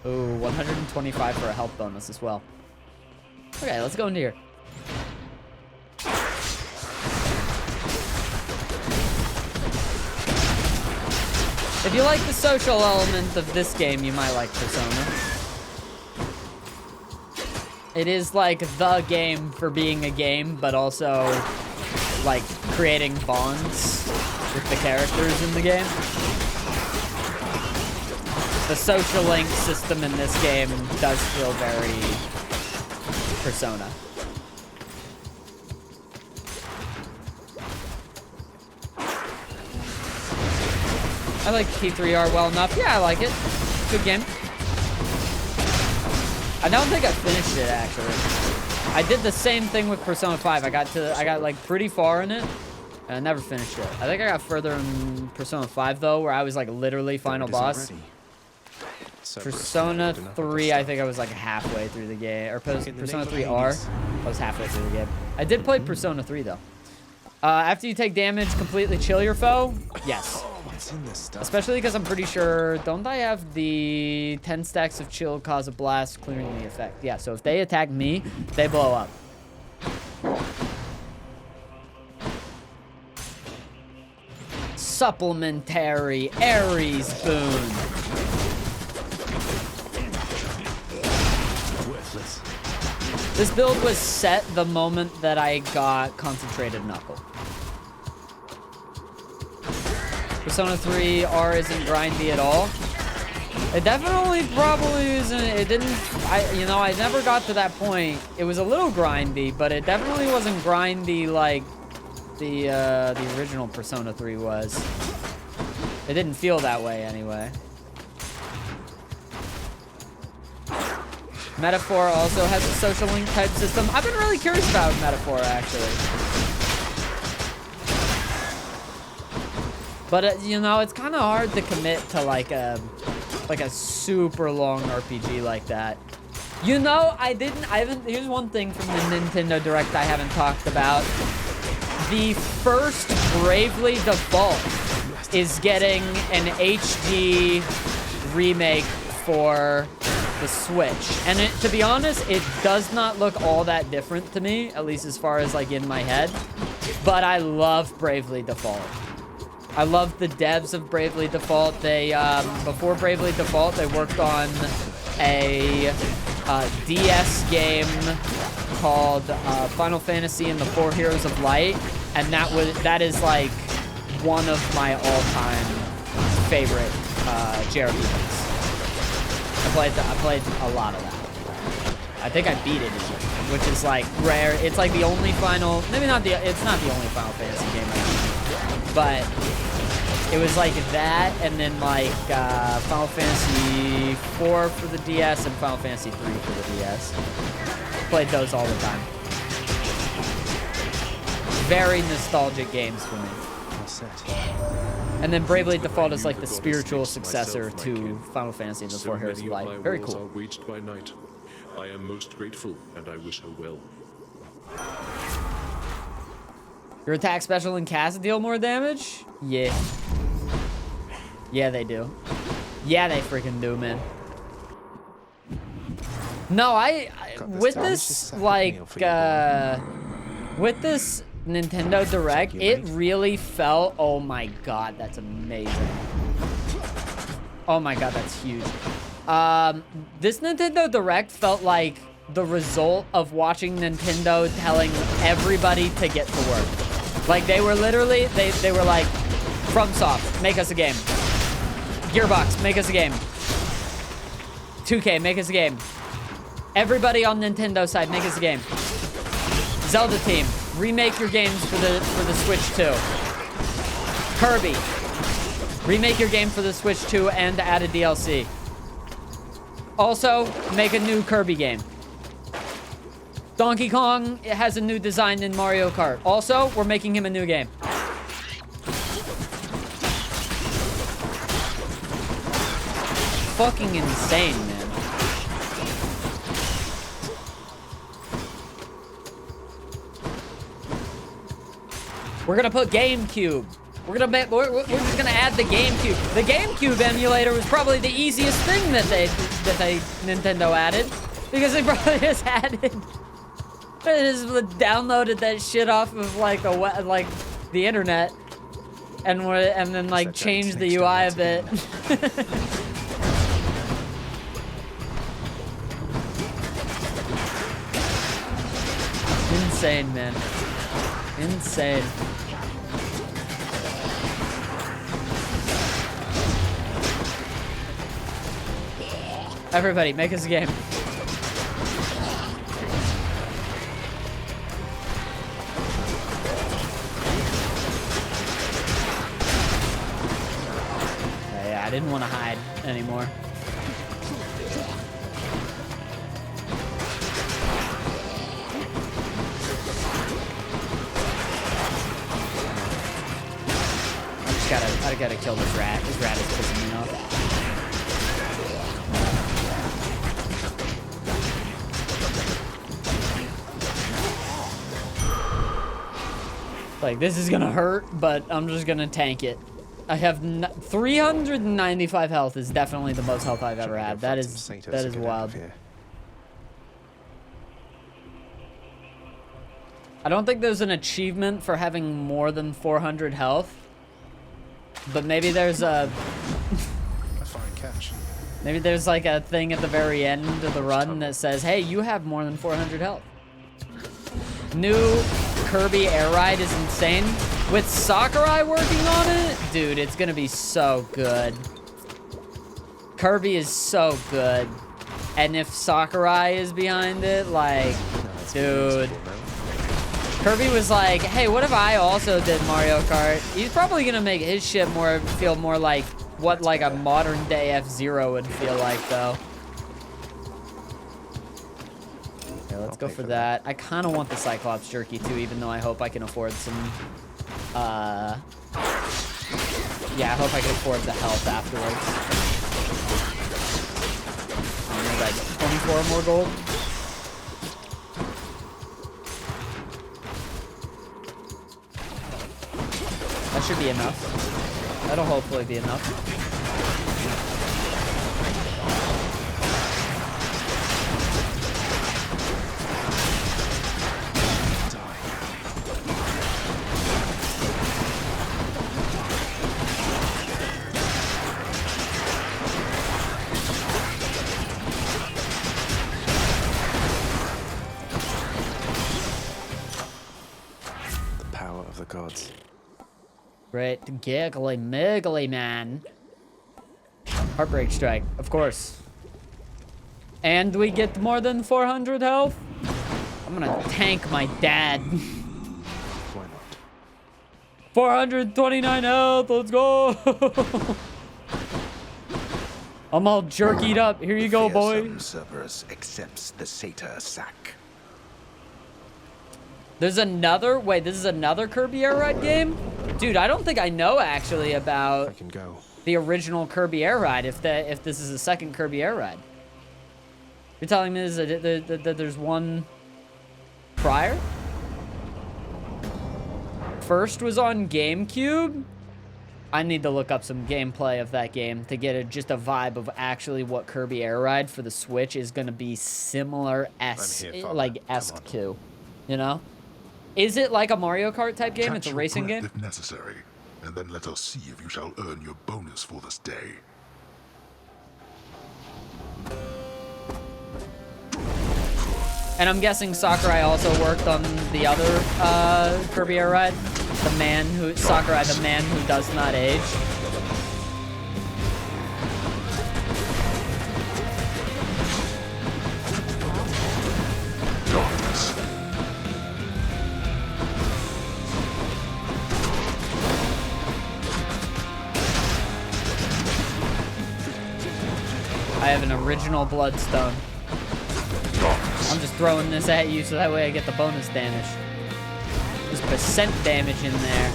Ooh, 125 for a health bonus as well. Okay, let's go into here. If you like the social element of this game, you might like Persona. It is like the game for being a game, but also like creating bonds with the characters in the game. The social link system in this game does feel very Persona. I like T3R well enough. Yeah, I like it. Good game. I don't think I finished it, actually. I did the same thing with Persona 5. I got like pretty far in it, and I never finished it. I think I got further in Persona 5 though, where I was like literally final boss. Persona 3, I think I was like halfway through the game, or Persona 3R, I was halfway through the game. I did play Persona 3 though. After you take damage, completely chill your foe. Yes. What's in this stuff? Especially because I'm pretty sure, don't I have the 10 stacks of chill cause a blast, clearing the effect? Yeah, so if they attack me, they blow up. Supplementary Ares boon. Worthless. This build was set the moment that I got Concentrated Knuckle. Persona 3 R isn't grindy at all. It definitely probably isn't. It didn't. I never got to that point. It was a little grindy, but it definitely wasn't grindy like the original Persona 3 was. It didn't feel that way anyway. Metaphor also has a social link type system. I've been really curious about Metaphor actually. But it's kind of hard to commit to like a super long RPG like that. Here's one thing from the Nintendo Direct I haven't talked about. The first Bravely Default is getting an HD remake for the Switch. And to be honest, it does not look all that different to me, at least as far as like in my head. But I love Bravely Default. I love the devs of Bravely Default. They, before Bravely Default, they worked on a DS game called Final Fantasy and the Four Heroes of Light, and that is like one of my all-time favorite JRPGs. I played a lot of that. I think I beat it, which is like rare. It's like the only final, maybe not it's not the only Final Fantasy game I beat, but it was like that, and then like Final Fantasy 4 for the DS and Final Fantasy 3 for the DS. Played those all the time. Very nostalgic games for me. And then Bravely Default is like the spiritual successor to Final Fantasy and the Four Heroes of Light. Very cool. Waged by night. I am most grateful, and I wish her well. Your attack special and cast deal more damage? Yeah. Yeah, they do. Yeah, they freaking do, man. No, with this, like, with this Nintendo Direct, it really felt, oh my god, that's amazing. Oh my god, that's huge. This Nintendo Direct felt like the result of watching Nintendo telling everybody to get to work. Like, they were literally, they were like, FromSoft, make us a game. Gearbox, make us a game. 2K, make us a game. Everybody on Nintendo side, make us a game. Zelda team, remake your games for the Switch 2. Kirby, remake your game for the Switch 2 and add a DLC. Also, make a new Kirby game. Donkey Kong has a new design in Mario Kart. Also, we're making him a new game. Fucking insane, man. We're gonna put GameCube. We're just gonna add the GameCube. The GameCube emulator was probably the easiest thing that Nintendo added, because they probably just added, they just downloaded that shit off of like the internet, and then like changed the UI a bit. Insane, man. Insane. Everybody, make us a game. Yeah, I didn't want to hide anymore. I gotta kill this rat. This rat is pissing me off. Like, this is gonna hurt, but I'm just gonna tank it. I have 395 health is definitely the most health I've ever had. That is wild. I don't think there's an achievement for having more than 400 health. But maybe there's a fine catch. Maybe there's like a thing at the very end of the run that says, hey, you have more than 400 health. New Kirby Air Ride is insane. With Sakurai working on it, dude, it's gonna be so good. Kirby is so good. And if Sakurai is behind it, like, dude. Kirby was like, hey, what if I also did Mario Kart? He's probably gonna make his shit feel more like what like a modern day F-Zero would feel like, though. Okay, let's go for that. I kind of want the Cyclops Jerky too, even though I hope I can afford some, yeah, I hope I can afford the health afterwards. Like 24 more gold. That should be enough. That'll hopefully be enough. Great. Giggly miggly, man. Heartbreak strike, of course. And we get more than 400 health? I'm gonna tank my dad. Why not? 429 health, let's go! I'm all jerkied up. Here you go, boy. Cerberus accepts the satyr sack. There's another, wait, this is another Kirby Air Ride game? Dude, I don't think I know actually about I can go. the original Kirby Air Ride if this is a second Kirby Air Ride. You're telling me that there's one prior? First was on GameCube? I need to look up some gameplay of that game to get just a vibe of actually what Kirby Air Ride for the Switch is going to be similar-esque to, you know? Is it like a Mario Kart type game? It's a racing game? If necessary, and then let us see if you shall earn your bonus for this day. And I'm guessing Sakurai also worked on the other Kirby Air Ride. Sakurai, the man who does not age. I have an original Bloodstone. I'm just throwing this at you so that way I get the bonus damage. There's percent damage in there.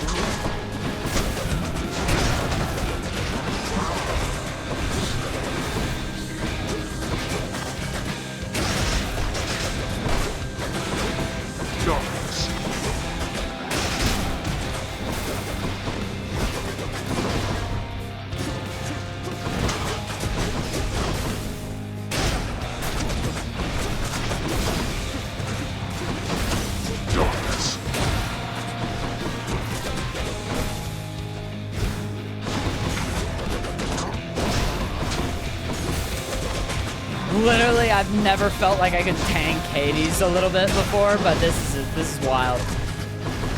Literally, I've never felt like I could tank Hades a little bit before, but this is wild.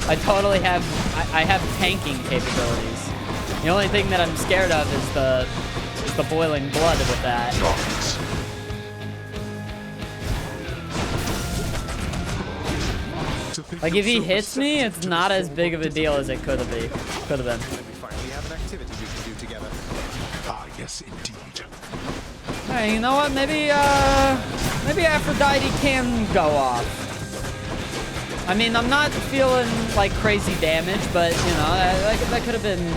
I totally have tanking capabilities. The only thing that I'm scared of is the boiling blood with that. Like if he hits me, it's not as big of a deal as it could have been. We finally have an activity we can do together. Ah, yes, indeed. Hey, you know what? Maybe Aphrodite can go off. I mean, I'm not feeling like crazy damage, but you know, that could have been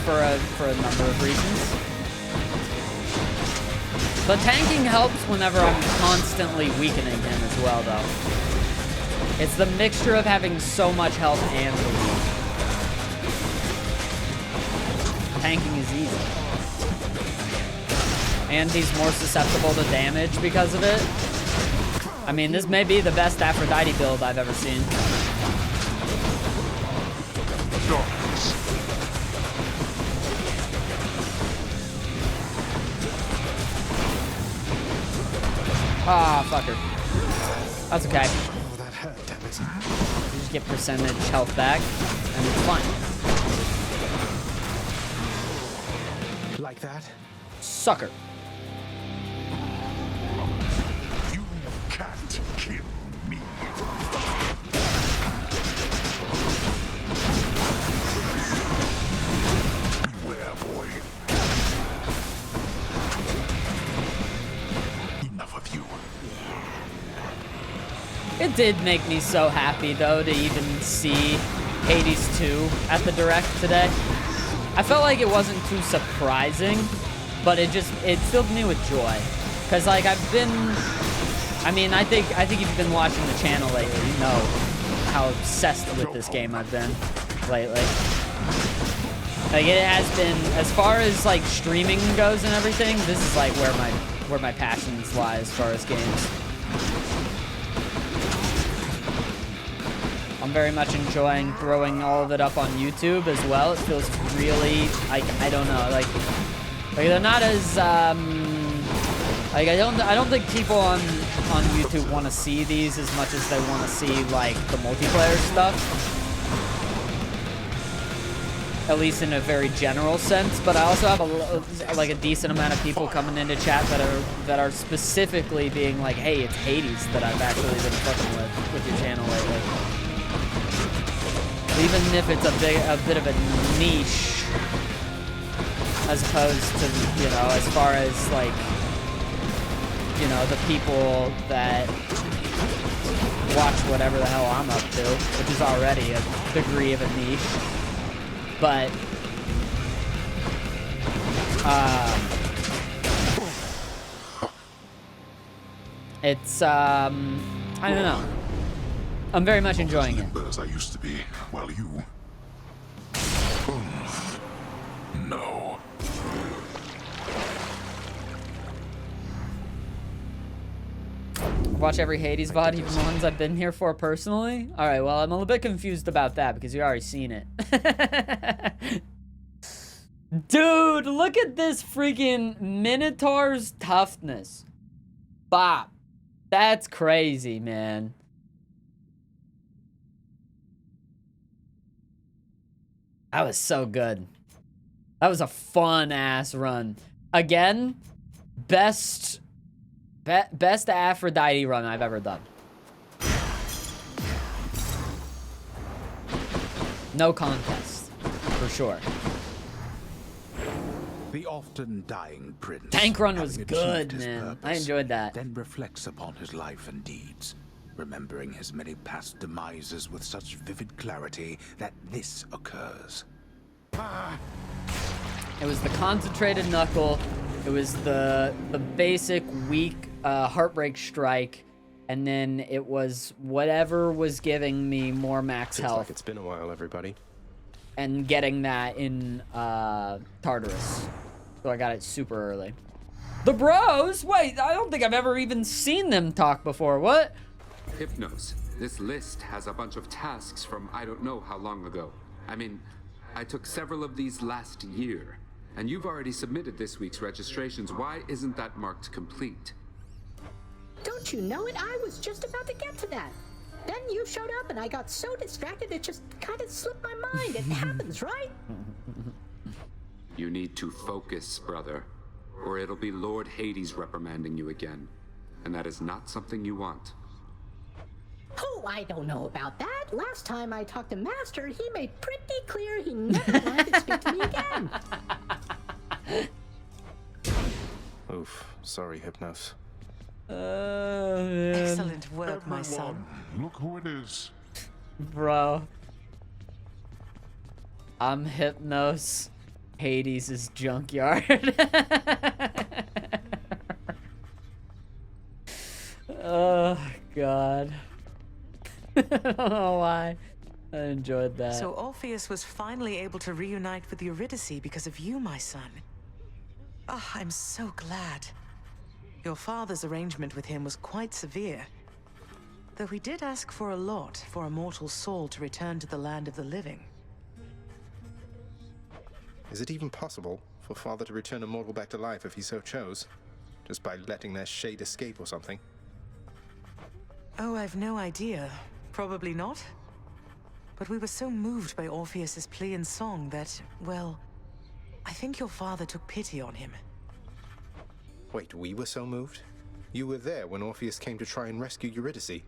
for a number of reasons. But tanking helps whenever I'm constantly weakening him as well, though. It's the mixture of having so much health and relief. Tanking is easy. And he's more susceptible to damage because of it. I mean, this may be the best Aphrodite build I've ever seen. Ah, fucker. That's okay. Oh, that hurt, damn it. You just get percentage health back, and it's fine. Like that? Sucker. You can't kill me. Beware, boy. Enough of you. It did make me so happy, though, to even see Hades 2 at the Direct today. I felt like it wasn't too surprising, but it filled me with joy. Cause like I think if you've been watching the channel lately, you know how obsessed with this game I've been lately. Like it has been, as far as like streaming goes and everything, this is like where my passions lie as far as games. I'm very much enjoying throwing all of it up on YouTube as well. It feels really, like, I don't know, like they're not as, like, I don't think people on YouTube want to see these as much as they want to see, like, the multiplayer stuff. at least in a very general sense. But I also have a decent amount of people coming into chat that are specifically being like, "Hey, it's Hades that I've actually been fucking with your channel lately." Even if it's a bit of a niche, as opposed to, you know, as far as like, you know, the people that watch whatever the hell I'm up to, which is already a degree of a niche. But it's I don't know. I'm very much enjoying it. As I used to be, while you... No. Watch every Hades VOD, even the ones I've been here for personally. All right, well, I'm a little bit confused about that because you already seen it. Dude, look at this freaking Minotaur's toughness. Bop. That's crazy, man. That was so good. That was a fun-ass run. Again, best Aphrodite run I've ever done. No contest, for sure. The often dying prince. Tank run was good, man. Purpose, I enjoyed that. Then reflects upon his life and deeds, remembering his many past demises with such vivid clarity that this occurs. It was the concentrated knuckle. It was the basic weak heartbreak strike, and then it was whatever was giving me more max Seems health. like it's been a while, everybody. And getting that in Tartarus. So I got it super early. The bros? Wait, I don't think I've ever even seen them talk before. What? Hypnos, this list has a bunch of tasks from I don't know how long ago. I mean, I took several of these last year, and you've already submitted this week's registrations. Why isn't that marked complete? Don't you know it? I was just about to get to that. Then you showed up and I got so distracted it just kind of slipped my mind. It happens, right? You need to focus, brother, or it'll be Lord Hades reprimanding you again. And that is not something you want. Oh, I don't know about that. Last time I talked to Master, he made pretty clear he never wanted to speak to me again. Oof. Sorry, Hypnos. Excellent work, my son. Look who it is. Bro. I'm Hypnos. Hades is junkyard. Oh, God. I don't know why. I enjoyed that. So Orpheus was finally able to reunite with Eurydice because of you, my son. Oh, I'm so glad. Your father's arrangement with him was quite severe. Though he did ask for a lot for a mortal soul to return to the land of the living. Is it even possible for Father to return a mortal back to life if he so chose? Just by letting their shade escape or something? Oh, I've no idea. Probably not. But we were so moved by Orpheus's plea and song that, well, I think your father took pity on him. Wait, we were so moved? You were there when Orpheus came to try and rescue Eurydice.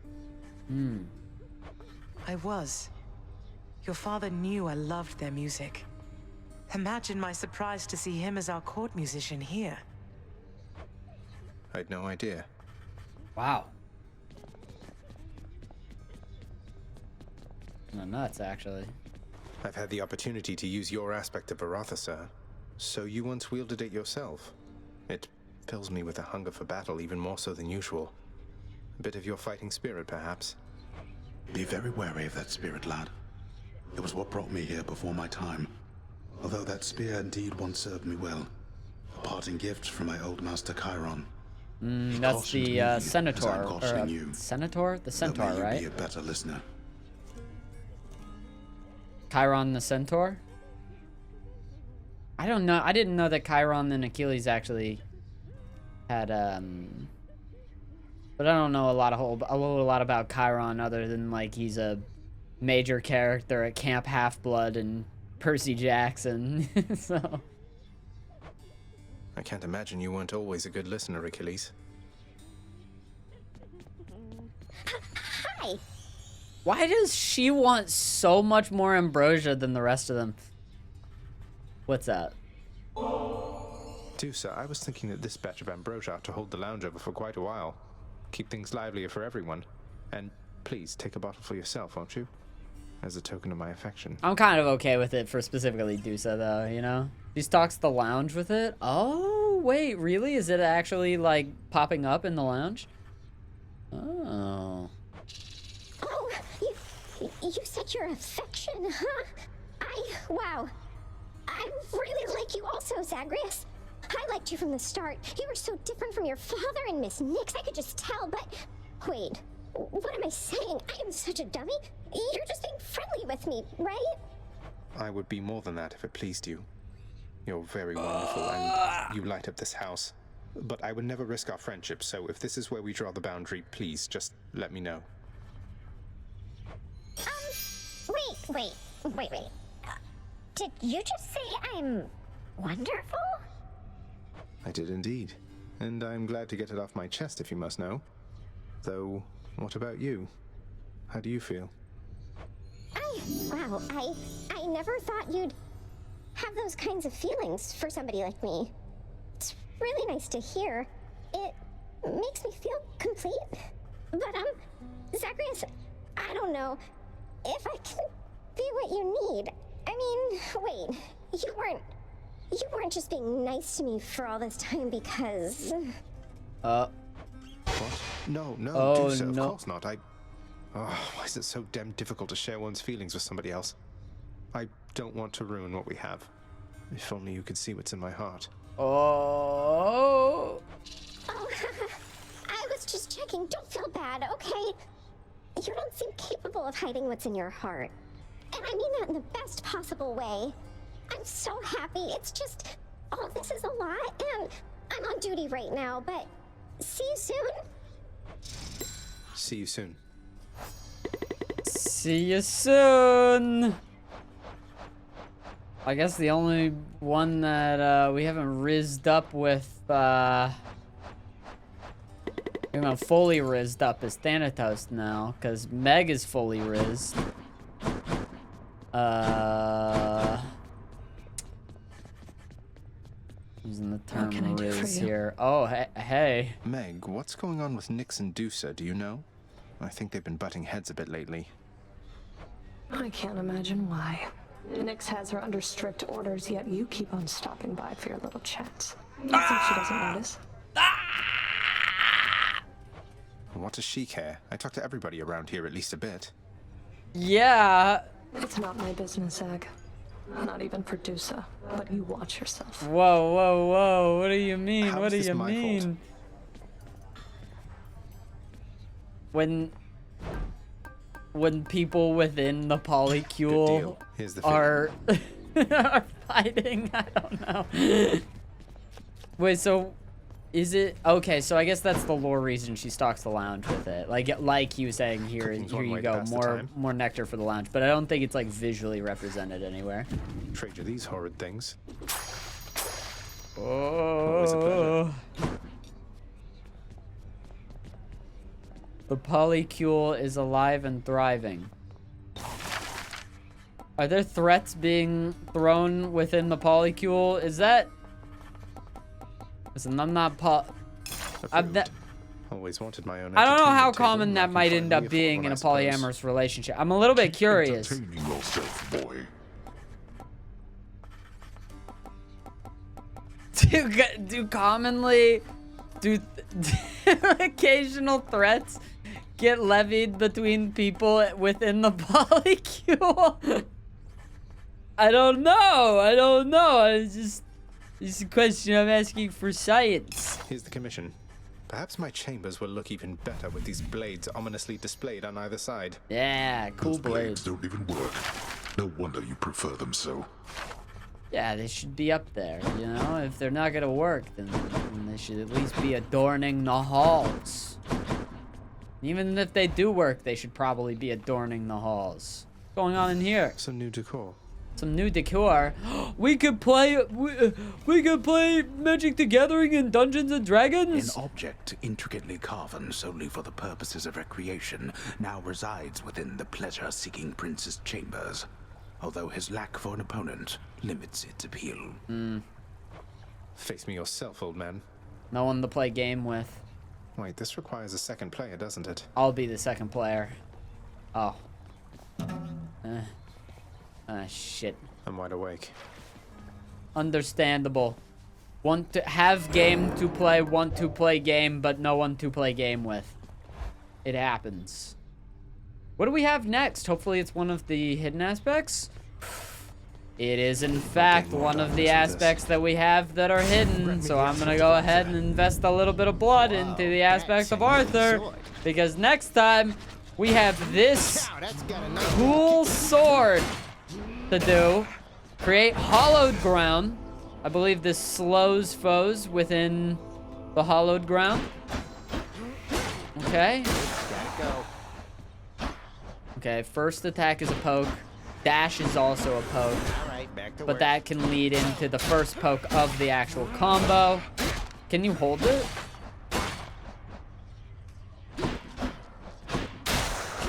I was. Your father knew I loved their music. Imagine my surprise to see him as our court musician here. I had no idea. Wow. No, nuts, actually. I've had the opportunity to use your aspect of Varatha, sir. So you once wielded it yourself. It fills me with a hunger for battle even more so than usual. A bit of your fighting spirit, perhaps. Be very wary of that spirit, lad. It was what brought me here before my time. Although that spear indeed once served me well. A parting gift from my old master Chiron. That's the Centaur. Or, you. Centaur? The Centaur, May right? you be a better listener. Chiron the Centaur? I don't know. I didn't know that Chiron and Achilles actually had but I don't know a lot about Chiron other than like he's a major character at Camp Half-Blood and Percy Jackson. So. I can't imagine you weren't always a good listener, Achilles. Hi. Why does she want so much more ambrosia than the rest of them? What's that? Dusa, I was thinking that this batch of ambrosia ought to hold the lounge over for quite a while. Keep things livelier for everyone. And please, take a bottle for yourself, won't you? As a token of my affection. I'm kind of okay with it for specifically Dusa, though, you know? She stocks the lounge with it? Oh, wait, really? Is it actually, like, popping up in the lounge? Oh. Oh, you said your affection, huh? Wow. I really like you also, Zagreus. I liked you from the start. You were so different from your father and Miss Nix, I could just tell, but... Wait, what am I saying? I am such a dummy. You're just being friendly with me, right? I would be more than that if it pleased you. You're very wonderful, and you light up this house. But I would never risk our friendship, so if this is where we draw the boundary, please, just let me know. Wait. Did you just say I'm wonderful? I did indeed. And I'm glad to get it off my chest, if you must know. Though, what about you? How do you feel? I never thought you'd have those kinds of feelings for somebody like me. It's really nice to hear. It makes me feel complete. But, Zagreus, I don't know if I can be what you need. I mean, wait, you weren't just being nice to me for all this time because... What? No, Oh, Dusa, no. of course not. Why is it so damn difficult to share one's feelings with somebody else? I don't want to ruin what we have. If only you could see what's in my heart. Oh. I was just checking. Don't feel bad, okay? You don't seem capable of hiding what's in your heart. And I mean that in the best possible way. I'm so happy. It's just, all this is a lot, and I'm on duty right now, but see you soon. See you soon. See you soon. I guess the only one that we haven't rizzed up with, you know, fully rizzed up is Thanatos now, because Meg is fully rizzed. Using the term riz here. Oh, hey. Meg, what's going on with Nix and Dusa, do you know? I think they've been butting heads a bit lately. I can't imagine why. Nix has her under strict orders, yet you keep on stopping by for your little chats. You think she doesn't notice? What does she care? I talk to everybody around here at least a bit. Yeah. It's not my business, Zag. Not even producer, but you watch yourself. Whoa. What do you mean? How What do is this you my mean? fault? When people within the polycule Here's the are are fighting, I don't know. Wait, so is it okay? So I guess that's the lore reason she stocks the lounge with it. Like he was saying, here you go, more nectar for the lounge. But I don't think it's like visually represented anywhere. Trade you these horrid things. Oh. Always a pleasure. The polycule is alive and thriving. Are there threats being thrown within the polycule? Is that... Listen, I'm not Always wanted my own. I don't know how entertainment common table, that and I might can end find up me a being one, in I a suppose. polyamorous relationship. I'm a little bit curious. Entertaining yourself, boy. Do occasional threats get levied between people within the polycule? I don't know. It's a question I'm asking for science. Here's the commission. Perhaps my chambers will look even better with these blades ominously displayed on either side. Yeah, cool Those blades blades. don't even work. No wonder you prefer them so. Yeah, they should be up there, you know? If they're not gonna work, then they should at least be adorning the halls. Even if they do work, they should probably be adorning the halls. What's going on in here? Some new decor. Some new decor. We could play Magic the Gathering in Dungeons and Dragons. An object intricately carven solely for the purposes of recreation now resides within the pleasure-seeking prince's chambers, although his lack for an opponent limits its appeal. Face me yourself, old man. No one to play game with. Wait, this requires a second player, doesn't it? I'll be the second player. Oh. Shit. I'm wide awake. Understandable. Want to have game to play, want to play game, but no one to play game with. It happens. What do we have next? Hopefully it's one of the hidden aspects. It is, in fact, one of the aspects that we have that are hidden. So I'm going to go ahead and invest a little bit of blood into the aspects of Arthur. Because next time, we have this cool sword to do. Create hollowed ground. I believe this slows foes within the hollowed ground. Okay. Okay, first attack is a poke. Dash is also a poke. But that can lead into the first poke of the actual combo. Can you hold it?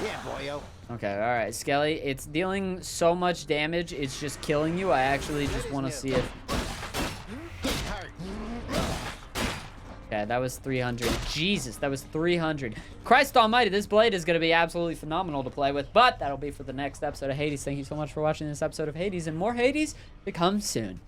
Yeah, boyo. Okay, alright, Skelly. It's dealing so much damage, it's just killing you. I actually just want to see if... Okay, that was 300. Jesus, that was 300. Christ almighty, this blade is going to be absolutely phenomenal to play with, but that'll be for the next episode of Hades. Thank you so much for watching this episode of Hades, and more Hades to come soon.